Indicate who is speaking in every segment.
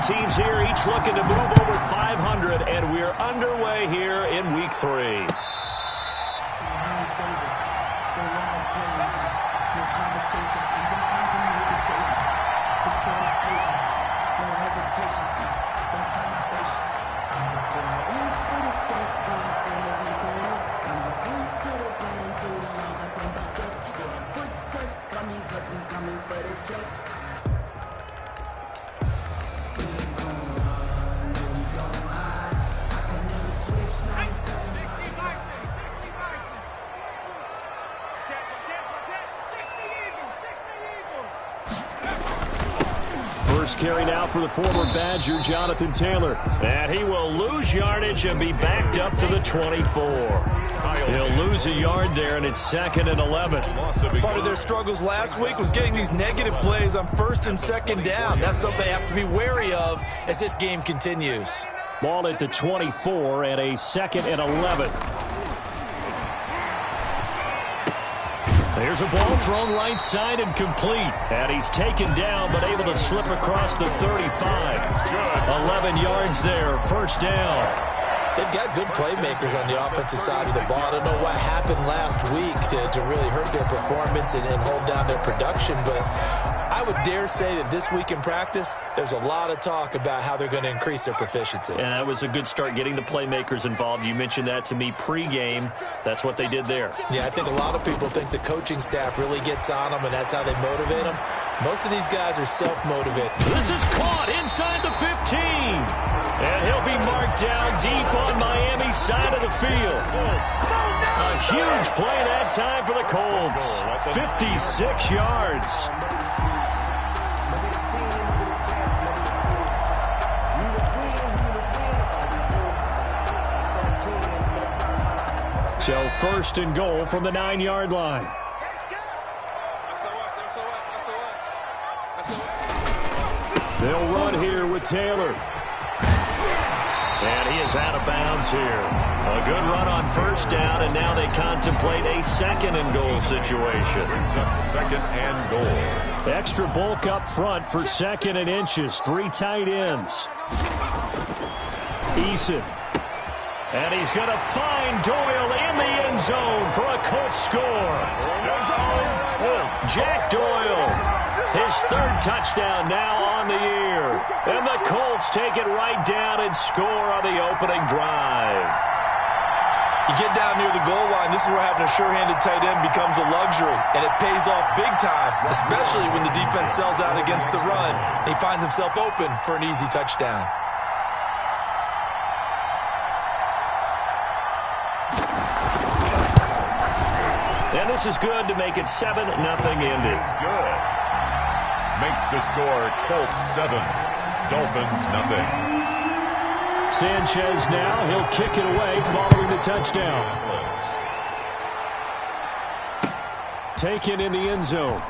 Speaker 1: teams here, each looking to move over 500, and we're underway here in Week 3. First carry now for the former Badger, Jonathan Taylor. And he will lose yardage and be backed up to the 24. He'll lose a yard there, and it's 2nd and 11.
Speaker 2: Part of their struggles last week was getting these negative plays on 1st and 2nd down. That's something they have to be wary of as this game continues.
Speaker 1: Ball at the 24 and a 2nd and 11. There's a ball thrown right side and complete. And he's taken down but able to slip across the 35. 11 yards there, 1st down.
Speaker 2: They've got good playmakers on the offensive side of the ball. I don't know what happened last week to really hurt their performance and hold down their production, but I would dare say that this week in practice, there's a lot of talk about how they're going to increase their proficiency.
Speaker 1: And that was a good start, getting the playmakers involved. You mentioned that to me pregame. That's what they did there.
Speaker 2: Yeah, I think a lot of people think the coaching staff really gets on them, and that's how they motivate them. Most of these guys are self-motivated.
Speaker 1: This is caught inside the 15. And he'll be marked down deep on Miami's side of the field. A huge play that time for the Colts. 56 yards. So 1st and goal from the 9-yard line. They'll run here with Taylor. And he is out of bounds here. A good run on 1st down, and now they contemplate a 2nd and goal situation.
Speaker 3: Brings up 2nd and goal.
Speaker 1: Extra bulk up front for 2nd and inches. 3 tight ends. Eason. And he's going to find Doyle in the end zone for a Colts score. Jack Doyle. His 3rd touchdown now on the year. And the Colts take it right down and score on the opening drive.
Speaker 2: You get down near the goal line, this is where having a sure-handed tight end becomes a luxury. And it pays off big time, especially when the defense sells out against the run. And he finds himself open for an easy touchdown.
Speaker 1: And this is good to make it 7-0 Indy.
Speaker 3: It's good. Makes the score Colts 7, Dolphins 0.
Speaker 1: Sanchez now, he'll kick it away following the touchdown. Taken in the end zone.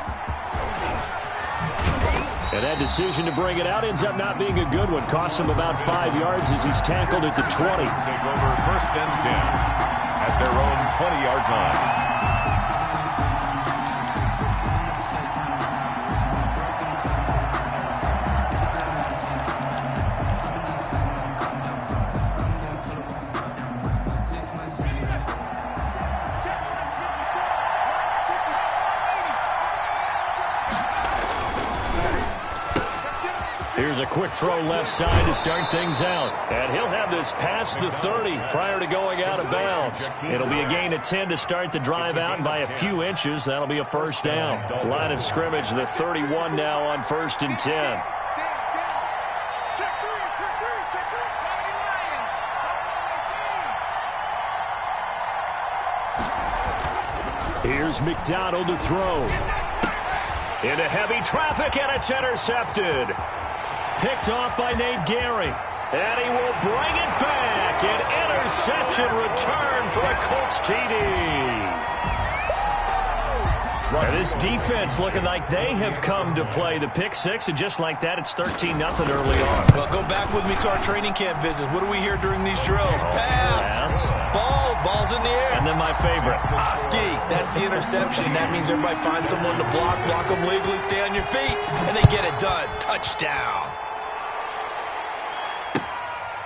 Speaker 1: And that decision to bring it out ends up not being a good one. Costs him about 5 yards as he's tackled at the 20.
Speaker 3: Take over 1st and 10 at their own 20-yard line.
Speaker 1: Here's a quick throw left side to start things out. And he'll have this past the 30 prior to going out of bounds. It'll be a gain of 10 to start the drive out, and by a few inches, that'll be a 1st down. Line of scrimmage, the 31 now on 1st and 10. Here's McDonald to throw. Into heavy traffic, and it's intercepted. Picked off by Nate Gary. And he will bring it back. An interception return for a Colts TD. And this defense looking like they have come to play. The pick 6, and just like that, it's 13-0 early on.
Speaker 2: Well, go back with me to our training camp visits. What do we hear during these drills? Pass. Ball's in the air.
Speaker 1: And then my favorite.
Speaker 2: Oski. That's the interception. That means everybody finds someone to block them legally, stay on your feet, and they get it done. Touchdown.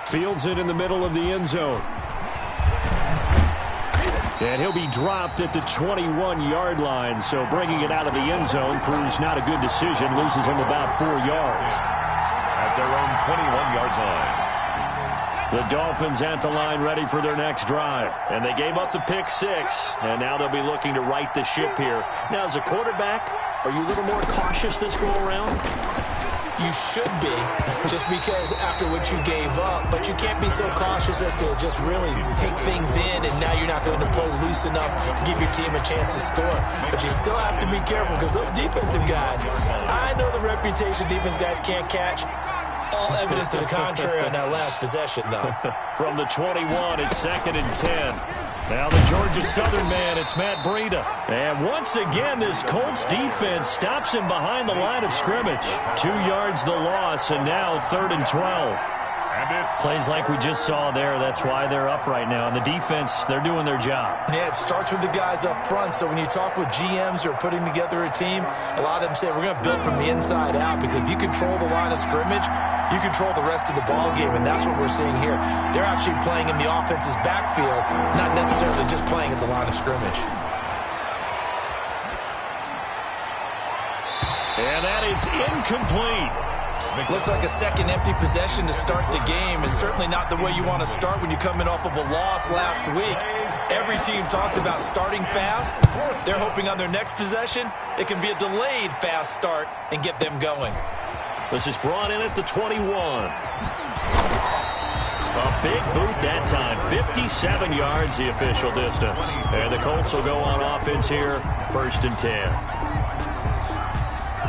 Speaker 1: Fields it in the middle of the end zone. And he'll be dropped at the 21-yard line. So bringing it out of the end zone proves not a good decision. Loses him about 4 yards.
Speaker 3: At their own 21-yard line.
Speaker 1: The Dolphins at the line ready for their next drive. And they gave up the pick 6. And now they'll be looking to right the ship here. Now, as a quarterback, are you a little more cautious this go around?
Speaker 2: You should be, just because after what you gave up. But you can't be so cautious as to just really take things in, and now you're not going to play loose enough to give your team a chance to score. But you still have to be careful, because those defensive guys, I know the reputation defense guys can't catch. All evidence to the contrary on that last possession, though.
Speaker 1: From the 21, it's 2nd and 10. Now the Georgia Southern man, it's Matt Breida. And once again, this Colts defense stops him behind the line of scrimmage. 2 yards the loss, and now 3rd and 12. Plays like we just saw there. That's why they're up right now. And the defense, they're doing their job.
Speaker 2: Yeah, it starts with the guys up front. So when you talk with GMs who are putting together a team, a lot of them say we're going to build from the inside out, because if you control the line of scrimmage, you control the rest of the ball game, and that's what we're seeing here. They're actually playing in the offense's backfield, not necessarily just playing at the line of scrimmage.
Speaker 1: And that is incomplete.
Speaker 2: Looks like a second empty possession to start the game, and certainly not the way you want to start when you come in off of a loss last week. Every team talks about starting fast. They're hoping on their next possession it can be a delayed fast start and get them going.
Speaker 1: This is brought in at the 21. A big boot that time. 57 yards the official distance. And the Colts will go on offense here. 1st and 10.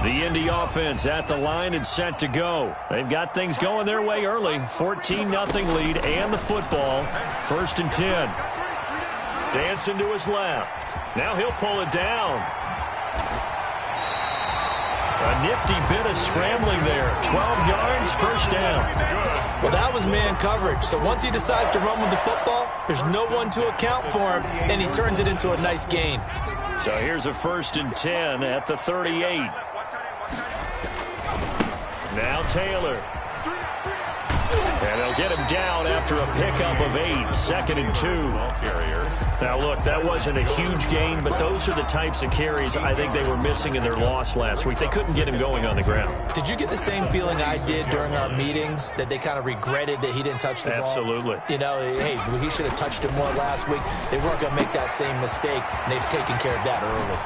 Speaker 1: The Indy offense at the line and set to go. They've got things going their way early. 14-0 lead and the football. 1st and 10. Dancing to his left. Now he'll pull it down. A nifty bit of scrambling there. 12 yards, 1st down.
Speaker 2: Well, that was man coverage. So once he decides to run with the football, there's no one to account for him, and he turns it into a nice gain.
Speaker 1: So here's a 1st and 10 at the 38. Now Taylor. And they'll get him down after a pickup of 8. 2nd and 2. Now, look, that wasn't a huge gain, but those are the types of carries I think they were missing in their loss last week. They couldn't get him going on the ground.
Speaker 2: Did you get the same feeling I did during our meetings, that they kind of regretted that he didn't touch the ball?
Speaker 1: Absolutely.
Speaker 2: You know, hey, he should have touched it more last week. They weren't going to make that same mistake, and they've taken care of that early.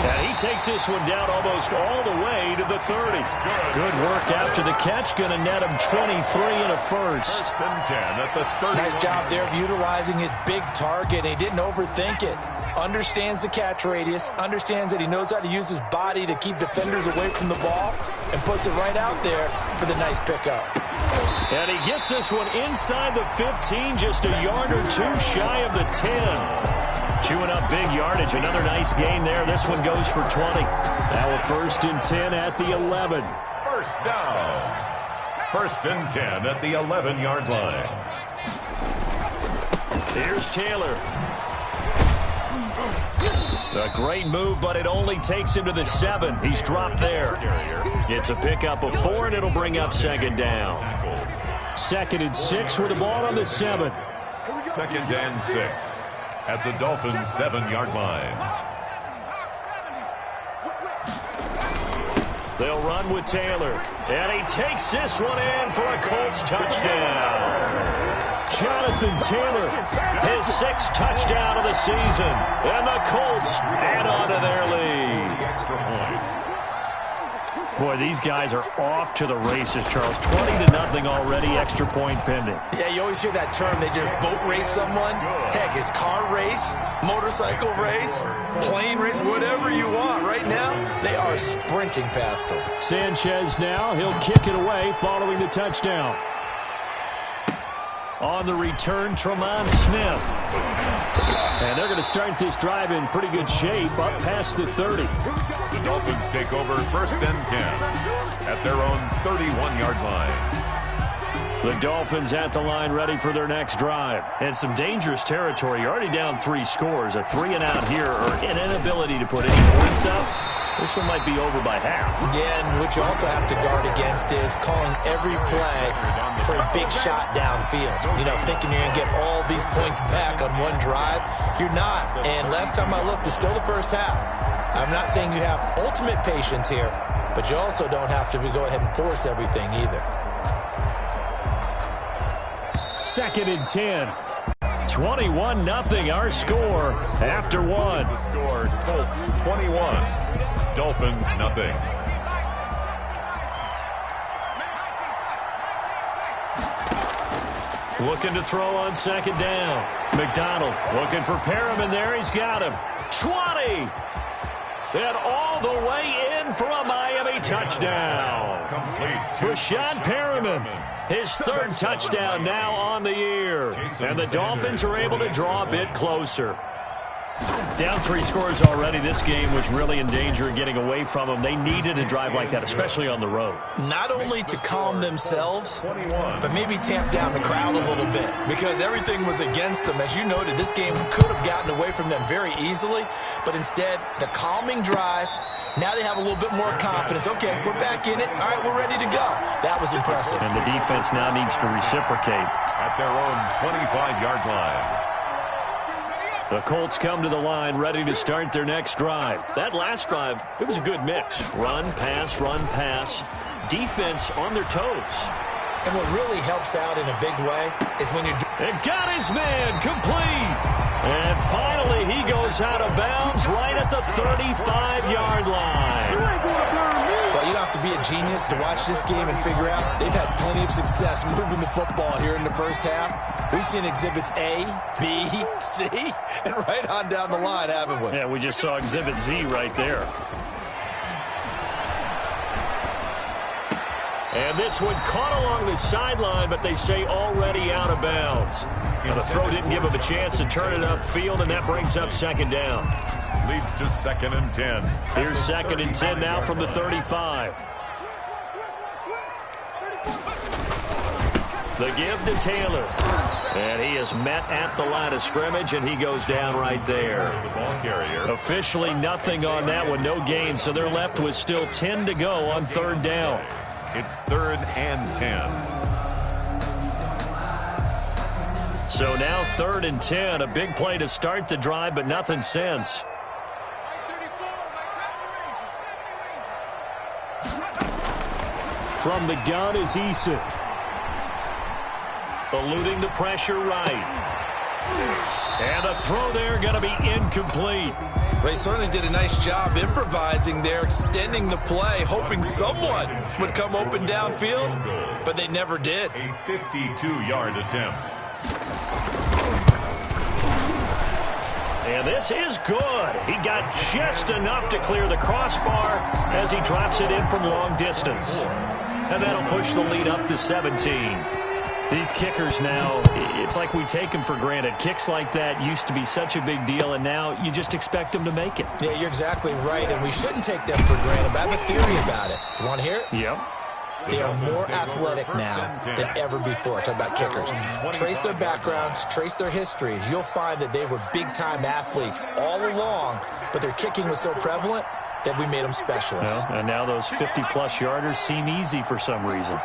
Speaker 1: And he takes this one down almost all the way to the 30. Good work after the catch. Going to net him 23 and a 1st.
Speaker 3: 1st and 10 at the 30.
Speaker 2: Nice job there of utilizing his big target. He didn't overthink it. Understands the catch radius. Understands that he knows how to use his body to keep defenders away from the ball. And puts it right out there for the nice pickup.
Speaker 1: And he gets this one inside the 15. Just a yard or 2 shy of the 10. Chewing up big yardage. Another nice gain there. This one goes for 20. Now a 1st and 10 at the 11.
Speaker 3: 1st down. 1st and 10 at the 11-yard line.
Speaker 1: Here's Taylor. A great move, but it only takes him to the 7. He's dropped there. It's a pickup of 4, and it'll bring up 2nd down. 2nd and 6 with the ball on the 7.
Speaker 3: 2nd and 6. At the Dolphins' 7-yard line.
Speaker 1: They'll run with Taylor. And he takes this one in for a Colts touchdown. Jonathan Taylor, his 6th touchdown of the season. And the Colts add on to their lead.
Speaker 3: Extra point.
Speaker 1: Boy, these guys are off to the races, Charles. 20-0 already, extra point pending.
Speaker 2: Yeah, you always hear that term. They just boat race someone. Heck, it's car race, motorcycle race, plane race, whatever you want. Right now, they are sprinting past them.
Speaker 1: Sanchez now. He'll kick it away following the touchdown. On the return, Tremont Smith. And they're going to start this drive in pretty good shape up past the 30.
Speaker 3: The Dolphins take over 1st and 10 at their own 31-yard line.
Speaker 1: The Dolphins at the line ready for their next drive. And some dangerous territory. You're already down 3 scores. A 3-and-out here or an inability to put any points up. This one might be over by half.
Speaker 2: Yeah, and what you also have to guard against is calling every play for a big shot downfield. You know, thinking you're going to get all these points back on one drive. You're not. And last time I looked, it's still the first half. I'm not saying you have ultimate patience here, but you also don't have to go ahead and force everything either.
Speaker 1: 2nd and 10. 21-0 our score after one.
Speaker 3: The score, Colts 21, Dolphins nothing.
Speaker 1: Looking to throw on 2nd down. McDonald looking for Perriman there. He's got him. 20. And all the way in for a Miami touchdown. Rashad Perriman, his 3rd touchdown now on the year. And the Dolphins are able to draw a bit closer. Down 3 scores already. This game was really in danger of getting away from them. They needed a drive like that, especially on the road.
Speaker 2: Not only to calm themselves, but maybe tamp down the crowd a little bit because everything was against them. As you noted, this game could have gotten away from them very easily, but instead, the calming drive, now they have a little bit more confidence. Okay, we're back in it. All right, we're ready to go. That was impressive.
Speaker 1: And the defense now needs to reciprocate.
Speaker 3: At their own 25-yard line.
Speaker 1: The Colts come to the line ready to start their next drive. That last drive, it was a good mix. Run, pass, defense on their toes.
Speaker 2: And what really helps out in a big way is when you're...
Speaker 1: And got his man complete. And finally he goes out of bounds right at the 35-yard line.
Speaker 2: Well, you don't have to be a genius to watch this game and figure out they've had plenty of success moving the football here in the first half. We've seen exhibits A, B, C, and right on down the line, haven't we?
Speaker 1: Yeah, we just saw exhibit Z right there. And this one caught along the sideline, but they say already out of bounds. Now the throw didn't give him a chance to turn it upfield, and that brings up 2nd down.
Speaker 3: Leads to 2nd and 10.
Speaker 1: Here's 2nd and 10 now from the 35. The give to Taylor. And he is met at the line of scrimmage, and he goes down right there.
Speaker 3: The ball carrier.
Speaker 1: Officially nothing on that one, no gain, so they're left with still 10 to go on 3rd down.
Speaker 3: It's 3rd and 10.
Speaker 1: So now 3rd and 10, a big play to start the drive, but nothing since. From the gun is Eason. Eluding the pressure right. And a throw there going to be incomplete.
Speaker 2: They certainly did a nice job improvising there, extending the play, hoping someone would come open downfield, but they never did.
Speaker 3: A 52-yard attempt.
Speaker 1: And this is good. He got just enough to clear the crossbar as he drops it in from long distance. And that'll push the lead up to 17. These kickers now, it's like we take them for granted. Kicks like that used to be such a big deal, and now you just expect them to make it.
Speaker 2: Yeah, you're exactly right, and we shouldn't take them for granted. But I have a theory about it. You want to hear it?
Speaker 1: Yep.
Speaker 2: They are more athletic now than ever before. Talk about kickers. Trace their backgrounds, trace their histories. You'll find that they were big-time athletes all along, but their kicking was so prevalent that we made them specialists.
Speaker 1: Well, and now those 50-plus yarders seem easy for some reason.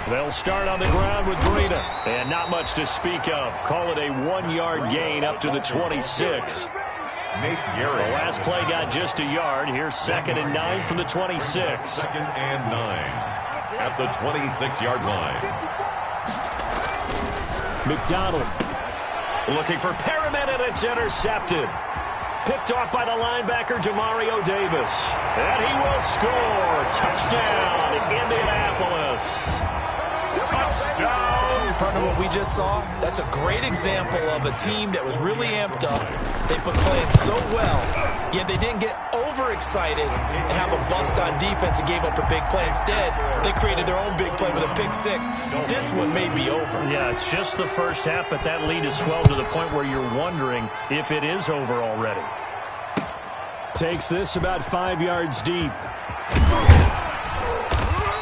Speaker 1: They'll start on the ground with Breida. And not much to speak of. Call it a 1-yard gain up to the 26. The last play got just a yard. Here's 2nd and 9 from the 26.
Speaker 3: 2nd and 9 at the 26-yard line.
Speaker 1: McDonald looking for Perriman, and it's intercepted. Picked off by the linebacker, Demario Davis. And he will score. Touchdown, Indianapolis.
Speaker 3: Touchdown!
Speaker 2: Partner, what we just saw, that's a great example of a team that was really amped up. They've been playing so well, yet they didn't get overexcited and have a bust on defense and gave up a big play. Instead, they created their own big play with a pick six. This one may be over.
Speaker 1: Yeah, it's just the first half, but that lead has swelled to the point where you're wondering if it is over already. Takes this about 5 yards deep.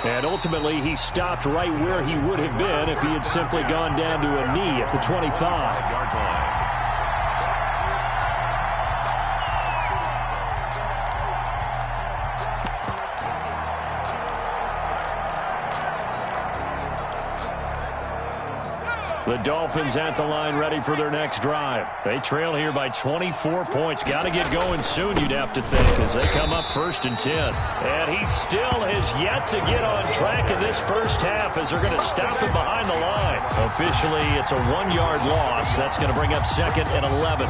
Speaker 1: And ultimately, he stopped right where he would have been if he had simply gone down to a knee at the 25-yard line. The Dolphins at the line ready for their next drive. They trail here by 24 points. Got to get going soon, you'd have to think, as they come up 1st and 10. And he still has yet to get on track in this first half as they're going to stop him behind the line. Officially, it's a 1-yard loss. That's going to bring up 2nd and 11.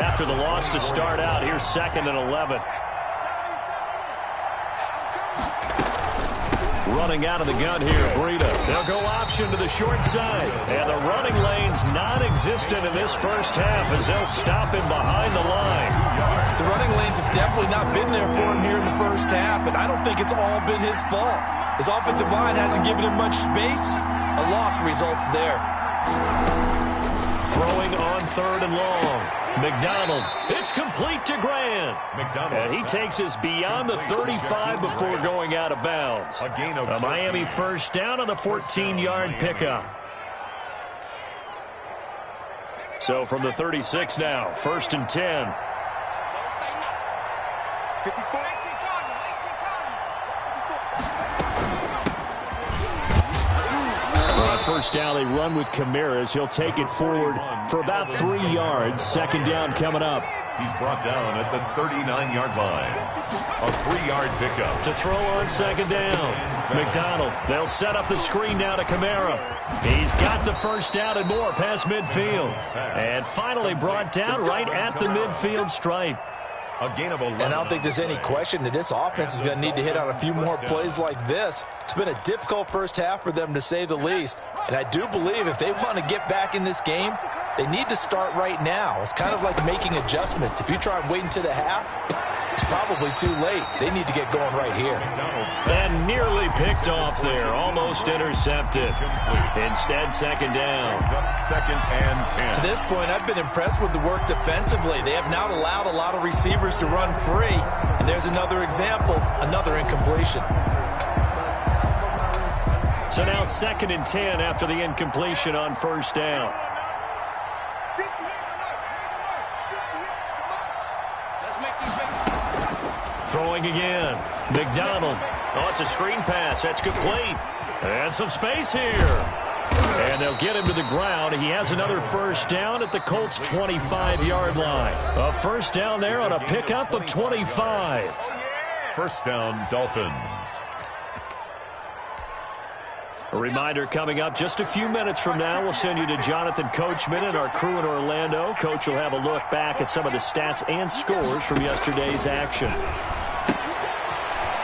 Speaker 1: After the loss to start out, here's 2nd and 11. Running out of the gun here, Breida. They'll go option to the short side. And the running lane's non-existent in this first half as they'll stop him behind the line.
Speaker 2: The running lanes have definitely not been there for him here in the first half, and I don't think it's all been his fault. His offensive line hasn't given him much space. A loss results there.
Speaker 1: Throwing on 3rd and long. McDonald, it's complete to Grant. And he takes us beyond the 35 before going out of bounds. A Miami first down on the 14-yard pickup. So from the 36 now, 1st and 10. First down, they run with Kamara. He'll take it forward for about 3 yards. 2nd down coming up.
Speaker 3: He's brought down at the 39-yard line. A 3-yard pickup.
Speaker 1: To throw on 2nd down. McDonald, they'll set up the screen now to Kamara. He's got the first down and more past midfield. And finally brought down right at the midfield stripe.
Speaker 3: A gain of 11.
Speaker 2: And I don't think there's any question that this offense is going to need to hit on a few more plays like this. It's been a difficult first half for them, to say the least. And I do believe if they want to get back in this game, they need to start right now. It's kind of like making adjustments. If you try and wait until the half, it's probably too late. They need to get going right here.
Speaker 1: And nearly picked off there. Almost intercepted. Instead, 2nd down.
Speaker 3: 2nd and 10.
Speaker 2: To this point, I've been impressed with the work defensively. They have not allowed a lot of receivers to run free. And there's another example, another incompletion.
Speaker 1: So now 2nd and 10 after the incompletion on 1st down. Throwing again. McDonald. Oh, it's a screen pass. That's complete. And some space here. And they'll get him to the ground. He has another first down at the Colts' 25-yard line. A first down there on a pickup of 25.
Speaker 3: First down, Dolphins.
Speaker 1: A reminder coming up just a few minutes from now. We'll send you to Jonathan Coachman and our crew in Orlando. Coach will have a look back at some of the stats and scores from yesterday's action.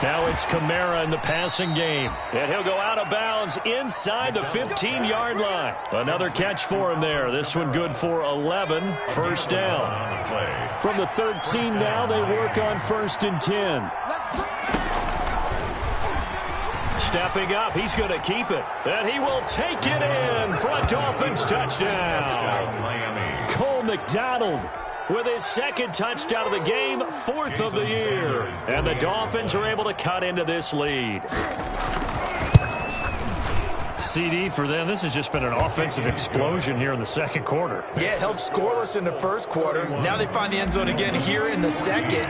Speaker 1: Now it's Kamara in the passing game. And he'll go out of bounds inside the 15-yard line. Another catch for him there. This one good for 11. First down. From the 13 now, they work on 1st and 10. Stepping up, he's going to keep it. And he will take it in for a Dolphins touchdown. Cole McDonald with his 2nd touchdown of the game, 4th of the year. And the Dolphins are able to cut into this lead. CD for them, this has just been an offensive explosion here in the 2nd quarter.
Speaker 2: Yeah, held scoreless in the 1st quarter. Now they find the end zone again here in the 2nd.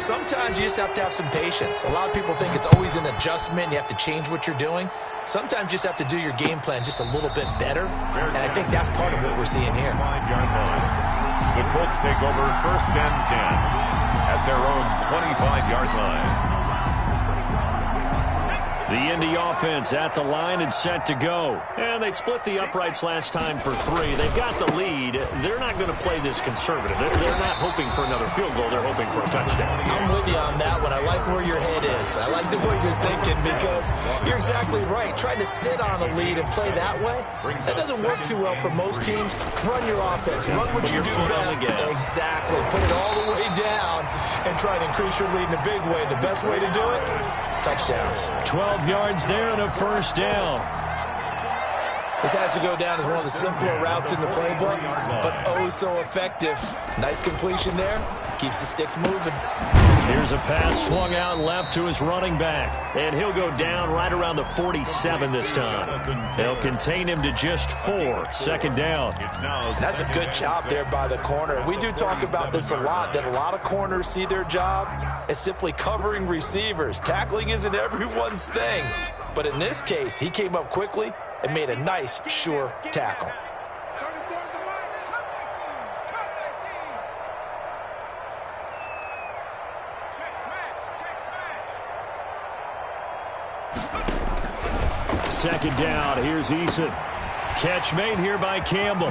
Speaker 2: Sometimes you just have to have some patience. A lot of people think it's always an adjustment. You have to change what you're doing. Sometimes you just have to do your game plan just a little bit better. And I think that's part of what we're seeing here.
Speaker 3: The Colts take over 1st and 10 at their own 25-yard line.
Speaker 1: The Indy offense at the line and set to go. And they split the uprights last time for 3. They've got the lead. They're not going to play this conservative. They're not hoping for another field goal. They're hoping for a touchdown.
Speaker 2: I'm with you on that one. I like where your head is. I like the way you're thinking because you're exactly right. Trying to sit on a lead and play that way, that doesn't work too well for most teams. Run your offense. Run what you do best. Exactly. Put it all the way down and try to increase your lead in a big way. The best way to do it, touchdowns.
Speaker 1: 12 yards there and a first down.
Speaker 2: This has to go down as one of the simpler routes in the playbook, but oh so effective. Nice completion there. Keeps the sticks moving.
Speaker 1: Here Here's a pass swung out left to his running back. And he'll go down right around the 47 this time. They'll contain him to just 4. Second down.
Speaker 2: That's a good job there by the corner. We do talk about this a lot, that a lot of corners see their job as simply covering receivers. Tackling isn't everyone's thing. But in this case, he came up quickly and made a nice, sure tackle.
Speaker 1: Second down, here's Eason. Catch made here by Campbell.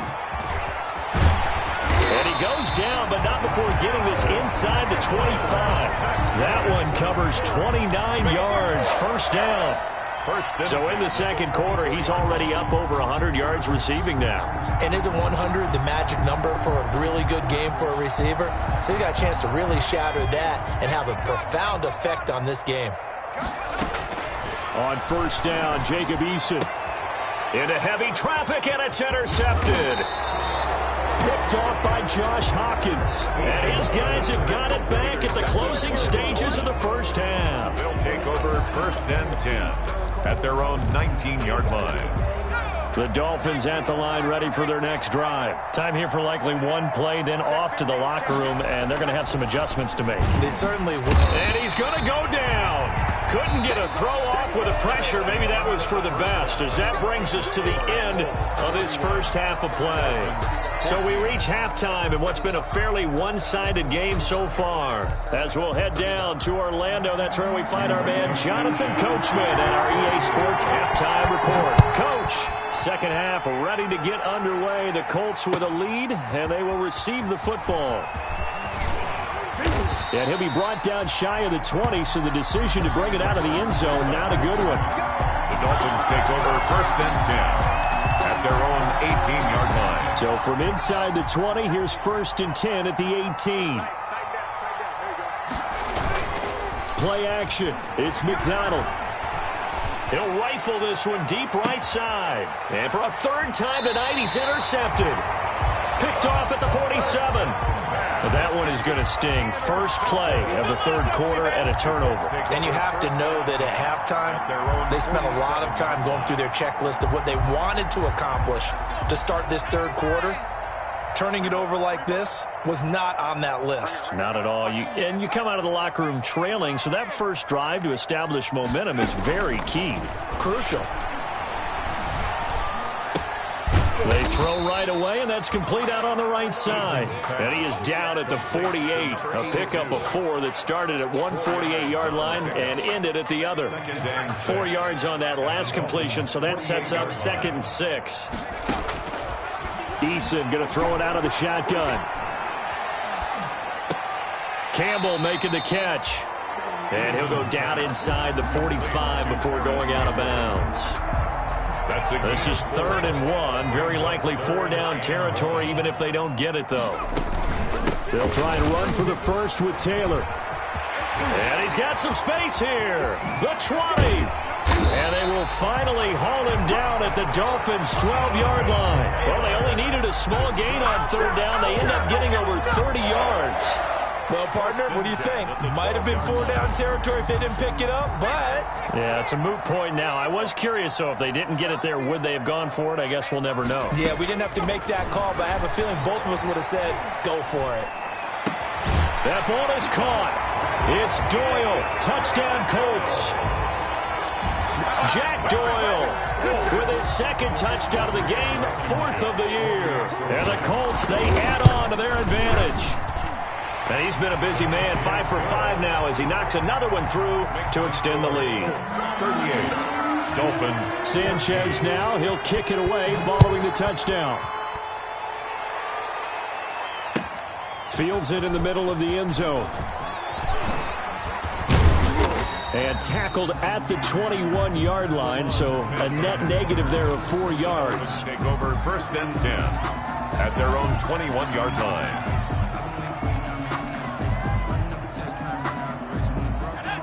Speaker 1: And he goes down, but not before getting this inside the 25. That one covers 29 yards, first down. So in the second quarter, he's already up over 100 yards receiving now.
Speaker 2: And isn't 100 the magic number for a really good game for a receiver? So he got a chance to really shatter that and have a profound effect on this game.
Speaker 1: On first down, Jacob Eason. Into heavy traffic, and it's intercepted. Picked off by Josh Hawkins. And his guys have got it back at the closing stages of the first half.
Speaker 3: They'll take over first and 10 at their own 19-yard line.
Speaker 1: The Dolphins at the line ready for their next drive. Time here for likely one play, then off to the locker room, and they're going to have some adjustments to make.
Speaker 2: They certainly will.
Speaker 1: And he's going to go down. Couldn't get a throw off with the pressure. Maybe that was for the best, as that brings us to the end of this first half of play. So we reach halftime in what's been a fairly one-sided game so far. As we'll head down to Orlando, that's where we find our man Jonathan Coachman at our EA Sports Halftime Report. Coach, second half ready to get underway. The Colts with a lead, and they will receive the football. And he'll be brought down shy of the 20, so the decision to bring it out of the end zone, not a good one.
Speaker 3: The Dolphins take over first and 10 at their own 18-yard line.
Speaker 1: So from inside the 20, here's first and 10 at the 18. Play action. It's McDonald. He'll rifle this one deep right side. And for a third time tonight, he's intercepted. Picked off at the 47. But that one is going to sting. First play of the third quarter and a turnover.
Speaker 2: And you have to know that at halftime, they spent a lot of time going through their checklist of what they wanted to accomplish to start this third quarter. Turning it over like this was not on that list.
Speaker 1: Not at all. And you come out of the locker room trailing, so that first drive to establish momentum is very key.
Speaker 2: Crucial.
Speaker 1: They throw right away, and that's complete out on the right side. And he is down at the 48. A pickup of 4 that started at one 48-yard line and ended at the other. 4 yards on that last completion, so that sets up 2nd and 6. Eason going to throw it out of the shotgun. Campbell making the catch. And he'll go down inside the 45 before going out of bounds. This is 3rd and 1. Very likely 4-down territory, even if they don't get it, though. They'll try and run for the first with Taylor. And he's got some space here. The 20. And they will finally haul him down at the Dolphins' 12-yard line. Well, they only needed a small gain on 3rd down. They end up getting over 30 yards.
Speaker 2: Well, partner, what do you think? Might have been 4-down territory if they didn't pick it up, but...
Speaker 1: Yeah, it's a moot point now. I was curious, though, if they didn't get it there, would they have gone for it? I guess we'll never know.
Speaker 2: Yeah, we didn't have to make that call, but I have a feeling both of us would have said, go for it.
Speaker 1: That ball is caught. It's Doyle. Touchdown, Colts. Jack Doyle with his 2nd touchdown of the game, 4th of the year. And the Colts, they add on to their advantage. And he's been a busy man, 5 for 5 now as he knocks another one through to extend the lead.
Speaker 3: 38, Dolphins.
Speaker 1: Sanchez now, he'll kick it away following the touchdown. Fields it in the middle of the end zone. And tackled at the 21-yard line, so a net negative there of 4 yards.
Speaker 3: Take over first and 10 at their own 21-yard line.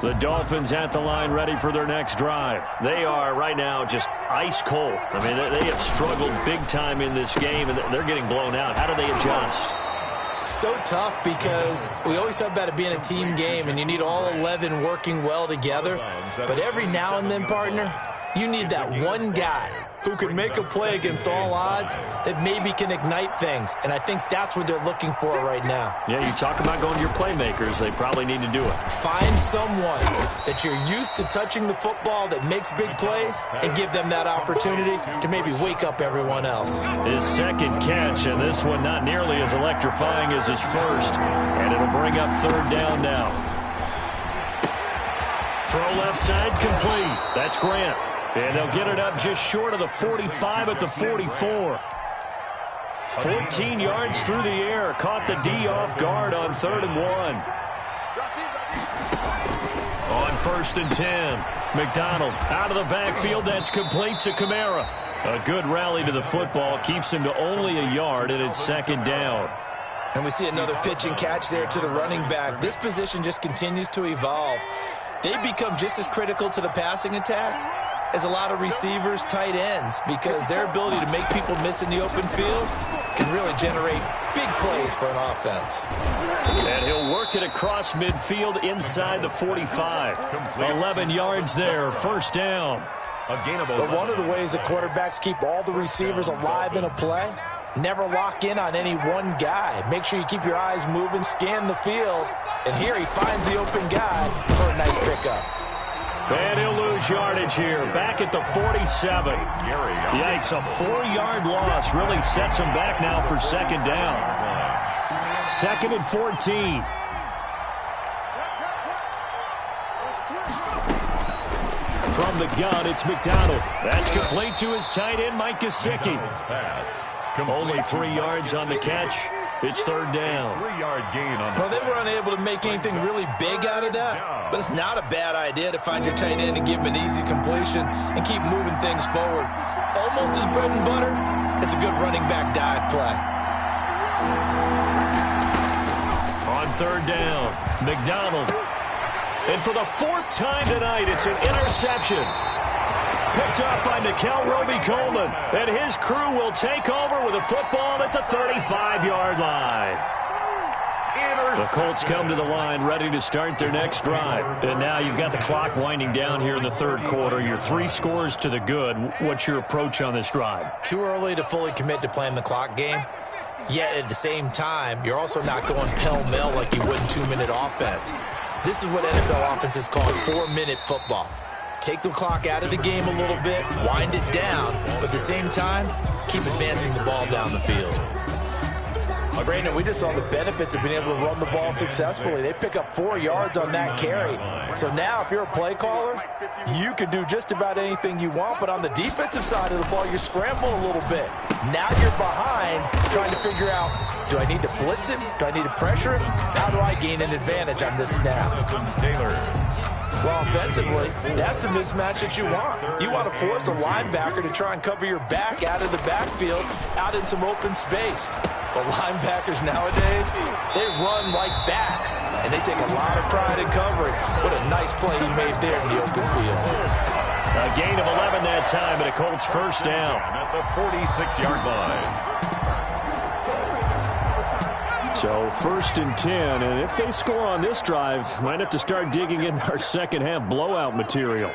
Speaker 1: The Dolphins at the line ready for their next drive. They are right now just ice cold. I mean, they have struggled big time in this game, and they're getting blown out. How do they adjust?
Speaker 2: So tough because we always talk about it being a team game and you need all 11 working well together. But every now and then, partner, you need that one guy who can make a play against all odds that maybe can ignite things. And I think that's what they're looking for right now.
Speaker 1: Yeah, you talk about going to your playmakers. They probably need to do it.
Speaker 2: Find someone that you're used to touching the football that makes big plays and give them that opportunity to maybe wake up everyone else.
Speaker 1: His second catch, and this one not nearly as electrifying as his first. And it'll bring up third down now. Throw left side complete. That's Grant. And they'll get it up just short of the 45 at the 44. 14 yards through the air. Caught the D off guard on 3rd and 1. On 1st and 10. McDonald out of the backfield. That's complete to Kamara. A good rally to the football. Keeps him to only a yard, and it's 2nd down.
Speaker 2: And we see another pitch and catch there to the running back. This position just continues to evolve. They become just as critical to the passing attack as a lot of receivers, tight ends, because their ability to make people miss in the open field can really generate big plays for an offense.
Speaker 1: And he'll work it across midfield inside the 45. 11 yards there, 1st down.
Speaker 4: But one of the ways that quarterbacks keep all the receivers alive in a play, never lock in on any one guy. Make sure you keep your eyes moving, scan the field, and here he finds the open guy for a nice pickup.
Speaker 1: And he'll lose yardage here, back at the 47. Yikes, a 4-yard loss really sets him back now for 2nd down. 2nd and 14. From the gun, it's McDonald. That's complete to his tight end, Mike Gesicki. Only 3 yards on the catch. It's 3rd down.
Speaker 3: 3-yard gain on the
Speaker 2: Well, they were unable to make anything really big out of that, but it's not a bad idea to find your tight end and give him an easy completion and keep moving things forward. Almost as bread and butter as a good running back dive play.
Speaker 1: On 3rd down, McDonald. And for the 4th time tonight, it's an interception. Picked up by Nickel Roby-Coleman. And his crew will take over with a football at the 35-yard line. The Colts come to the line ready to start their next drive. And now you've got the clock winding down here in the 3rd quarter. You're 3 scores to the good. What's your approach on this drive?
Speaker 2: Too early to fully commit to playing the clock game. Yet at the same time, you're also not going pell-mell like you would in 2-minute offense. This is what NFL offenses call 4-minute football. Take the clock out of the game a little bit, wind it down, but at the same time, keep advancing the ball down the field.
Speaker 4: Brandon, we just saw the benefits of being able to run the ball successfully. They pick up 4 yards on that carry. So now if you're a play caller, you can do just about anything you want, but on the defensive side of the ball, you're scrambling a little bit. Now you're behind trying to figure out, do I need to blitz him? Do I need to pressure him? How do I gain an advantage on this snap? Well, offensively, that's the mismatch that you want. You want to force a linebacker to try and cover your back out of the backfield, out in some open space. But linebackers nowadays, they run like backs, and they take a lot of pride in covering. What a nice play he made there in the open field.
Speaker 1: A gain of 11 that time, and a Colts 1st down.
Speaker 3: at the 46-yard line.
Speaker 1: So 1st and 10, and if they score on this drive, might have to start digging in our second-half blowout material.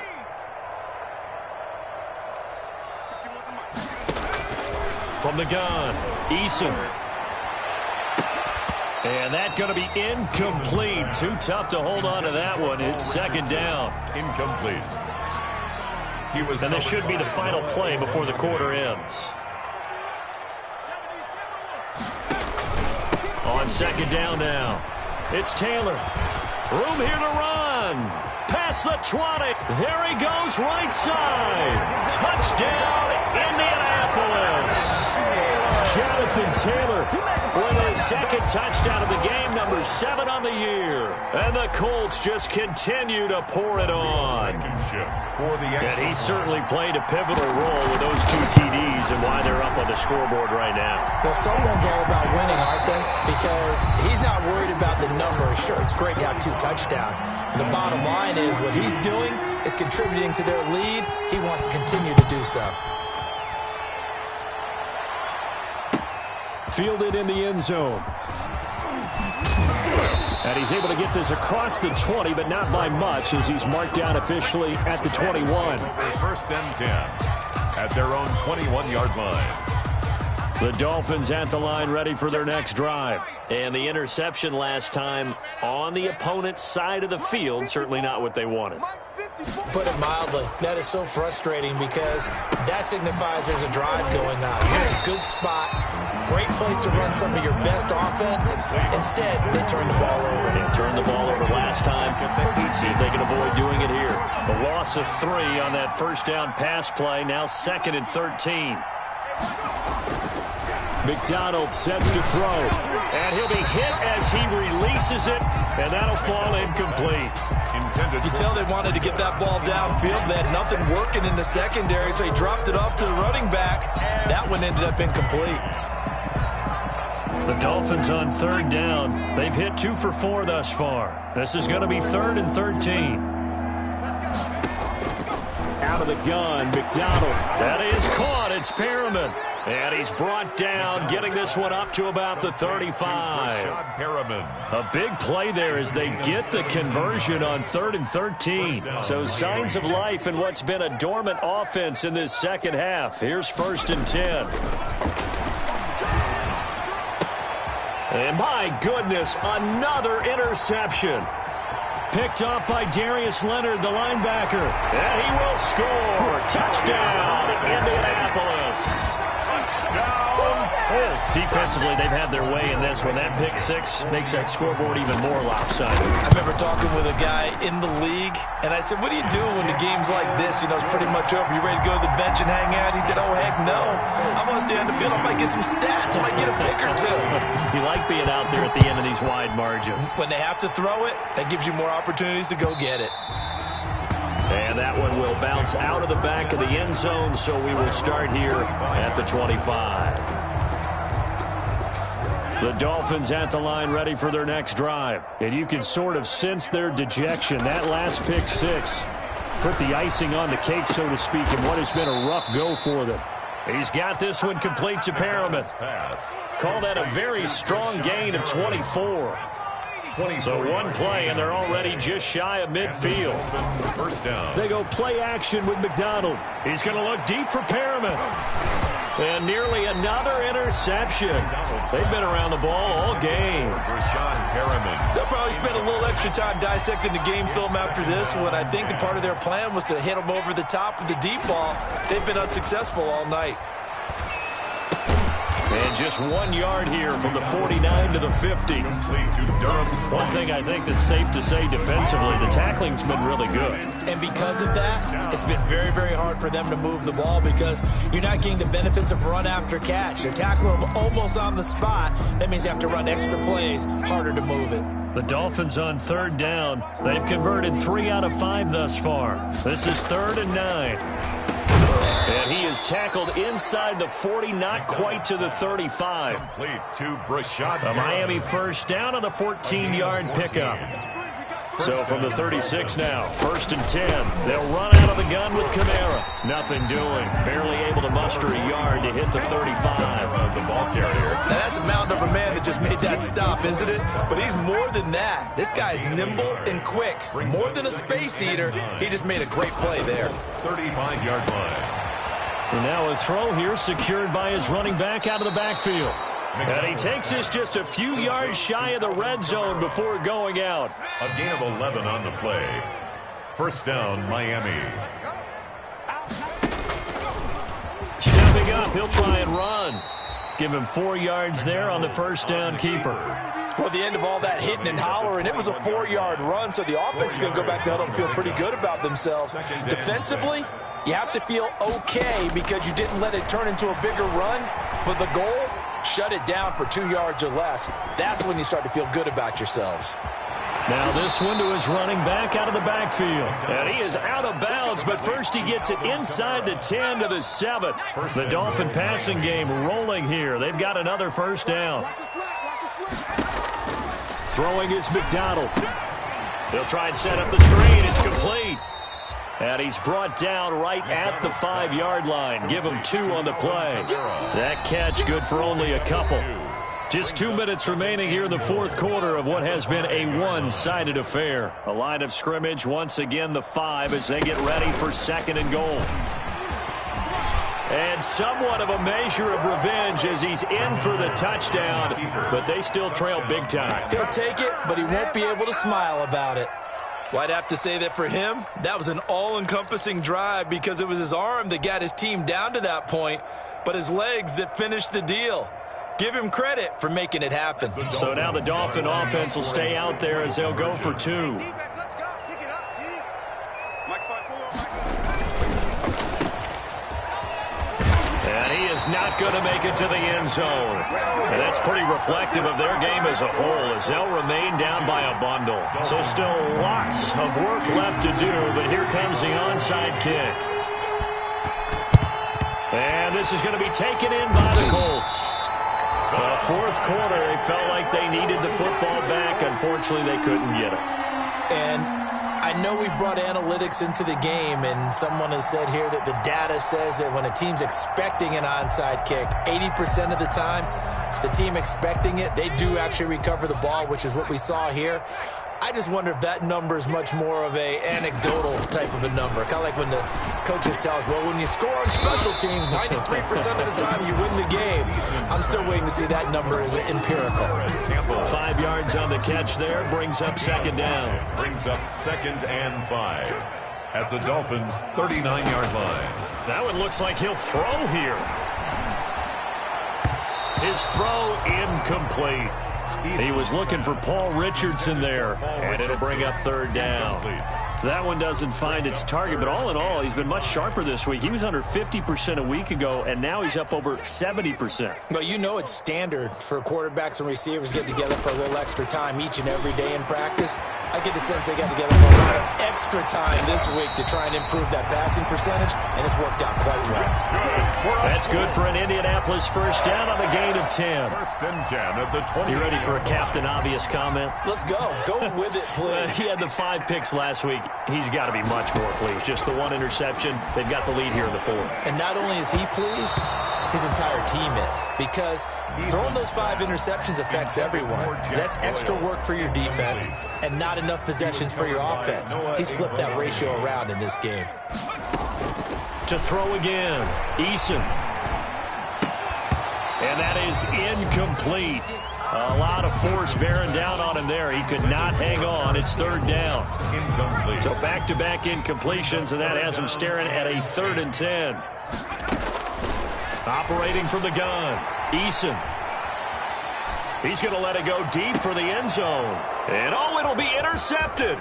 Speaker 1: From the gun, Eason. And that's going to be incomplete. Too tough to hold on to that one. It's 2nd down.
Speaker 3: Incomplete.
Speaker 1: And this should be the final play before the quarter ends. On 2nd down now, it's Taylor. Room here to run. Past the 20. There he goes, right side. Touchdown, Indianapolis. Jonathan Taylor with his 2nd touchdown of the game, number 7 on the year. And the Colts just continue to pour it on. And he certainly played a pivotal role with those 2 TDs and why they're up on the scoreboard right now.
Speaker 2: Well, someone's all about winning, aren't they? Because he's not worried about the number. Sure, it's great to have 2 touchdowns. The bottom line is what he's doing is contributing to their lead. He wants to continue to do so.
Speaker 1: Fielded in the end zone. And he's able to get this across the 20, but not by much, as he's marked down officially at the 21.
Speaker 3: First and 10 at their own 21-yard line.
Speaker 1: The Dolphins at the line, ready for their next drive. And the interception last time on the opponent's side of the field, certainly not what they wanted.
Speaker 2: Put it mildly, that is so frustrating because that signifies there's a drive going on. You're in a good spot, great place to run some of your best offense. Instead, they turn the ball over.
Speaker 1: They turned the ball over last time. See if they can avoid doing it here. The loss of 3 on that first down pass play, now 2nd and 13. McDonald sets to throw. And he'll be hit as he releases it, and that'll fall incomplete.
Speaker 4: You tell they wanted to get that ball downfield. They had nothing working in the secondary, so he dropped it off to the running back. That one ended up incomplete.
Speaker 1: The Dolphins on 3rd down. They've hit 2 for 4 thus far. This is going to be 3rd and 13. Out of the gun, McDonald. That is caught. It's Perriman. And he's brought down, getting this one up to about the 35. A big play there as they get the conversion on 3rd and 13. So signs of life in what's been a dormant offense in this second half. Here's 1st and 10. And my goodness, another interception. Picked off by Darius Leonard, the linebacker. And he will score. Touchdown, Indianapolis. Defensively, they've had their way in this one. That pick 6 makes that scoreboard even more lopsided.
Speaker 4: I remember talking with a guy in the league, and I said, what do you do when the game's like this? You know, it's pretty much over. You ready to go to the bench and hang out? He said, oh, heck no. I want to stay on the field. I might get some stats. I might get a pick or 2.
Speaker 1: You like being out there at the end of these wide margins.
Speaker 4: When they have to throw it, that gives you more opportunities to go get it.
Speaker 1: And that one will bounce out of the back of the end zone, so we will start here at the 25. The Dolphins at the line, ready for their next drive. And you can sort of sense their dejection. That last pick 6 put the icing on the cake, so to speak, in what has been a rough go for them. He's got this one complete to Perriman. Call that a very strong gain of 24. So one play, and they're already just shy of midfield.
Speaker 3: First down.
Speaker 1: They go play action with McDonald. He's going to look deep for Perriman. And nearly another interception. They've been around the ball all game.
Speaker 4: They'll probably spend a little extra time dissecting the game film after this one. I think the part of their plan was to hit them over the top with the deep ball. They've been unsuccessful all night.
Speaker 1: And just 1 yard here from the 49 to the 50. One thing I think that's safe to say defensively, the tackling's been really good.
Speaker 2: And because of that, it's been very, very hard for them to move the ball because you're not getting the benefits of run after catch. They're tackling them almost on the spot. That means you have to run extra plays, harder to move it.
Speaker 1: The Dolphins on 3rd down. They've converted 3 out of 5 thus far. This is 3rd and 9. And he is tackled inside the 40, not quite to the 35. A Miami first down on the 14-yard pickup. So from the 36 now, 1st and 10. They'll run out of the gun with Kamara. Nothing doing. Barely able to muster a yard to hit the 35 of the ball carrier.
Speaker 4: Now that's a mountain of a man that just made that stop, isn't it? But he's more than that. This guy's nimble and quick. More than a space eater. He just made a great play there.
Speaker 3: 35-yard line.
Speaker 1: And now a throw here secured by his running back out of the backfield. And he takes this just a few yards shy of the red zone before going out.
Speaker 3: A gain of 11 on the play. First down, Miami.
Speaker 1: Stepping up, he'll try and run. Give him 4 yards there on the first down keeper.
Speaker 4: Well, the end of all that hitting and hollering, it was a 4-yard run, so the offense is going to go back to huddle and feel pretty good about themselves. Defensively, you have to feel okay because you didn't let it turn into a bigger run, but the goal, shut it down for 2 yards or less. That's when you start to feel good about yourselves.
Speaker 1: Now this one to his running back out of the backfield. And he is out of bounds, but first he gets it inside the 10 to the 7. The Dolphin passing game rolling here. They've got another first down. Throwing is McDonald. He'll try and set up the screen. It's complete. And he's brought down right at the 5-yard line. Give him 2 on the play. That catch good for only a couple. Just 2 minutes remaining here in the fourth quarter of what has been a one-sided affair. A line of scrimmage, once again the 5 as they get ready for second and goal. And somewhat of a measure of revenge as he's in for the touchdown, but they still trail big time.
Speaker 2: He'll take it, but he won't be able to smile about it. Well, I'd have to say that for him, that was an all-encompassing drive because it was his arm that got his team down to that point, but his legs that finished the deal. Give him credit for making it happen.
Speaker 1: So now the Dolphin offense will stay out there as they'll go for 2. And he is not going to make it to the end zone. And that's pretty reflective of their game as a whole as they'll remain down by a bundle. So still lots of work left to do, but here comes the onside kick. And this is going to be taken in by the Colts. Fourth quarter, they felt like they needed the football back. Unfortunately, they couldn't get it.
Speaker 2: And I know we brought analytics into the game, and someone has said here that the data says that when a team's expecting an onside kick, 80% of the time, the team expecting it, they do actually recover the ball, which is what we saw here. I just wonder if that number is much more of a anecdotal type of a number. Kind of like when the coaches tell us, well, when you score on special teams, 93% of the time you win the game. I'm still waiting to see that number is empirical.
Speaker 1: 5 yards on the catch there, brings up second down.
Speaker 3: Brings up 2nd and 5 at the Dolphins' 39-yard line.
Speaker 1: That one looks like he'll throw here. His throw incomplete. He was looking for Paul Richardson there, and it'll bring up third down. That one doesn't find its target, but all in all, he's been much sharper this week. He was under 50% a week ago, and now he's up over 70%.
Speaker 2: Well, you know it's standard for quarterbacks and receivers get together for a little extra time each and every day in practice. I get the sense they got together for a lot of extra time this week to try and improve that passing percentage, and it's worked out quite well.
Speaker 1: That's good for an Indianapolis first down on a gain of 10.
Speaker 3: First and 10 at the 20.
Speaker 1: You ready for a Captain Obvious comment?
Speaker 2: Let's go. Go with it, please.
Speaker 1: He had the 5 picks last week. He's got to be much more pleased. Just the 1 interception. They've got the lead here in the 4th.
Speaker 2: And not only is he pleased, his entire team is. Because throwing those 5 interceptions affects everyone. That's extra work for your defense and not enough possessions for your offense. He's flipped that ratio around in this game.
Speaker 1: To throw again, Eason. And that is incomplete. A lot of force bearing down on him there. He could not hang on. It's third down.
Speaker 3: Incomplete.
Speaker 1: So back-to-back incompletions, and that has him staring at a 3rd and 10. Operating from the gun, Eason. He's going to let it go deep for the end zone. And, oh, it'll be intercepted.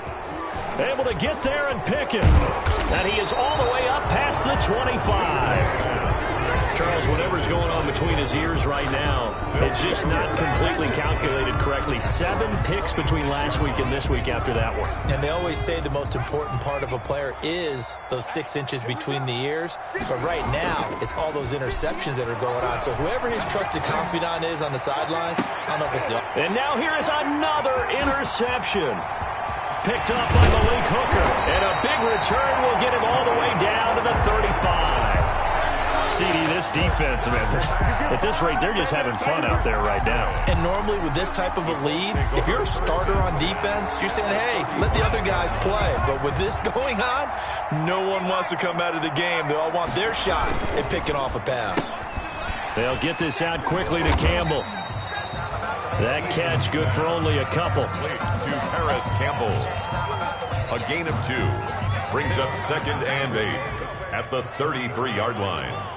Speaker 1: Able to get there and pick it. And he is all the way up past the 25. Charles, whatever's going on between his ears right now, it's just not completely calculated correctly. 7 picks between last week and this week after that one.
Speaker 2: And they always say the most important part of a player is those 6 inches between the ears. But right now, it's all those interceptions that are going on. So whoever his trusted confidant is on the sidelines, I don't know if it's the...
Speaker 1: And now here is another interception. Picked up by Malik Hooker. And a big return will get him all the way down to the 35. CD, this defense, man, at this rate, they're just having fun out there right now.
Speaker 2: And normally with this type of a lead, if you're a starter on defense, you're saying, hey, let the other guys play. But with this going on, no one wants to come out of the game. They all want their shot at picking off a pass.
Speaker 1: They'll get this out quickly to Campbell. That catch good for only a couple.
Speaker 3: To Paris Campbell. A gain of 2. Brings up 2nd and 8 at the 33-yard line.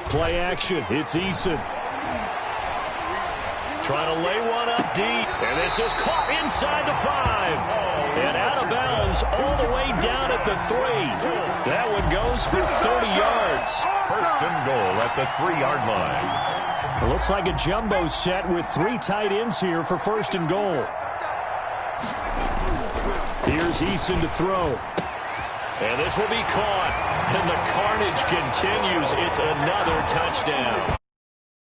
Speaker 1: Play action. It's Eason. Trying to lay one up deep. And this is caught inside the 5. And out of bounds all the way down at the 3. That one goes for 30 yards.
Speaker 3: First and goal at the 3-yard line.
Speaker 1: It looks like a jumbo set with 3 tight ends here for first and goal. Here's Eason to throw. And this will be caught. And the carnage continues. It's another touchdown.